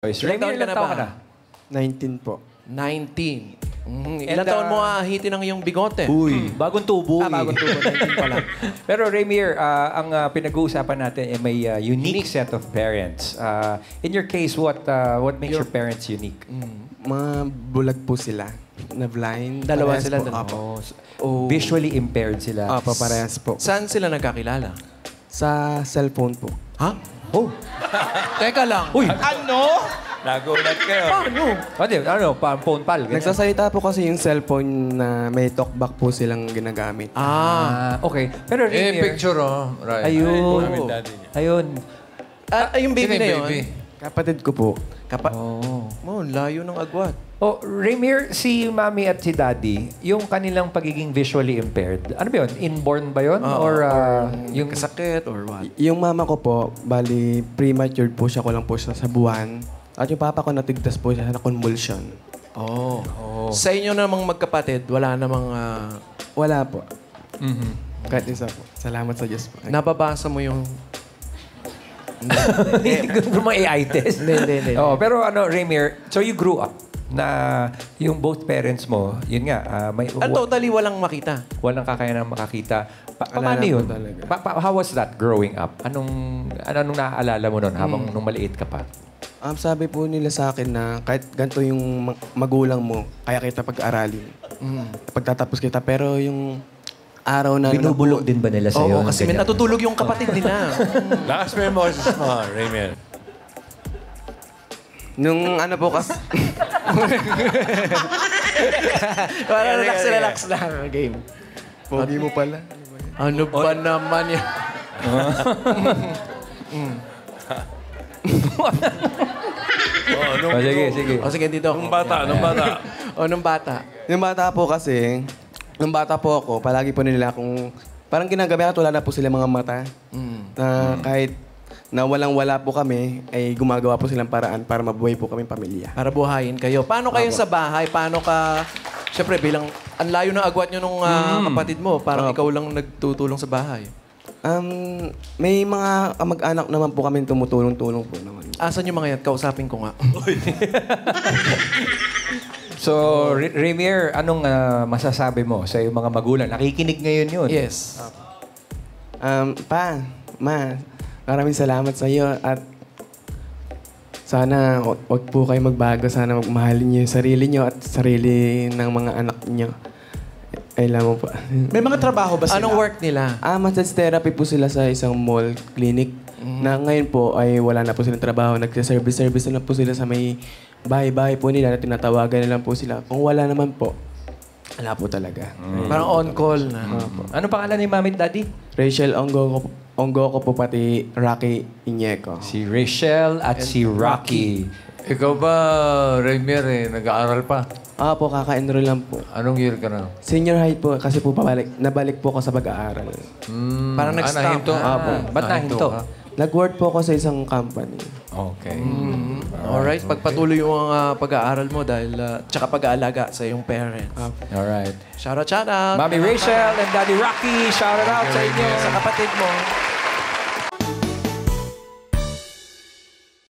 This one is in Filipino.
Ilang taon ka na ba? 19 po. 19. Ilang taon mo hitin ang iyong bigote? Uy. Bagong tubo. Bagong tubo. 19 pa lang. Pero Rainier, ang pinag-uusapan natin ay may unique set of parents. In your case, what makes your parents unique? Mga bulag po sila. Na blind. Dalawa Parehas sila. po. Apo. Visually impaired sila. Apo, parehas po. Saan sila nagkakilala? Sa cellphone po. Ha? Oh. Teka lang. Uy! Ano? Nagulat kayo. Ano? Phone pal. ganyan. Nagsasalita po kasi yung cellphone na may talkback po silang ginagamit. Okay. Pero Rainier... picture, oh. Right. Ayun. Ayun. Yung baby na yun? Kapatid ko po. Layo ng agwat. Oh, Rainier, si Mami at si Daddy, yung kanilang pagiging visually impaired, ano ba yun? Inborn ba yun? Or yung... Kasakit or what? Yung mama ko po, bali premature po siya, kulang po siya sa buwan. At yung papa ko natigtas po siya na convulsion. Sa inyo namang magkapatid, wala namang... Wala po. Kahit isa po. Salamat sa Diyos po. Nababasa mo yung... Yung mga AI test. Hindi. Pero Rainier, so you grew up na yung both parents mo, yun nga, may... totally walang makita. Walang kakayanan makakita. Wala Paano na yun? po talaga. How was that growing up? Anong naaalala mo nun habang nung maliit ka pa? Sabi po nila sa akin na kahit ganito yung magulang mo, kaya kita pag-aralin. Pagtatapos kita. Pero yung araw na... Binubulog din ba nila sa'yo? Oo, kasi may natutulog yung kapatid nila. Lakas mo yung boses mo, Rainier. Nung ano po kasi... Relax lang. Game. Pogi mo pala. Ano ba naman yan? Sige. Sige, dito. Nung bata. Nung bata. Yung bata po kasi, nung bata po ako, palagi po nila akong... Parang ginagabi wala na po sila mga mata. Na kahit na walang-wala po kami, ay gumagawa po silang paraan para mabuhay po kami pamilya. Para buhayin kayo. Paano kayo sa bahay? Paano ka... Siyempre, bilang ang layo ng agwat nyo nung kapatid mo, parang ikaw lang nagtutulong sa bahay. May mga kamag-anak naman po kami tumutulong-tulong po naman. Asan yung mga yan? Kausapin ko nga. So, Rainier, anong masasabi mo sa iyong mga magulang? Nakikinig ngayon yun. Yes. Ma, maraming salamat sa iyo at sana wag po kayo magbago. Sana magmahalin niyo yung sarili niyo at sarili ng mga anak niyo. Kailan mo pa. May mga trabaho ba sila? Anong work nila? Massage therapy po sila sa isang mall clinic. Na ngayon po ay wala na po silang trabaho. Nagsa-service na lang po sila sa may bahay-bahay po nila na tinatawagan na lang po sila. Kung wala naman po, wala po talaga. Parang on-call na. Ano pangalan ni Mami at Daddy? Rachel Onggo ko po pati Rocky Iñeco. Si Rachel at si Rocky. Ikaw ba, Rainier, nag-aaral pa? Po, kaka-enroll lang po. Anong year ka na? Senior high po kasi po nabalik po ako sa pag-aaral. Parang nag-stop. Nahinto? Ba't nahinto? Nag-work po ako sa isang company. Okay. Alright, pagpatuloy yung pag-aaral mo dahil tsaka pag-aalaga sa iyong parents. Alright. Shout out. Mami Rachel and Daddy Rocky, shout out sa inyo. Sa kapatid mo.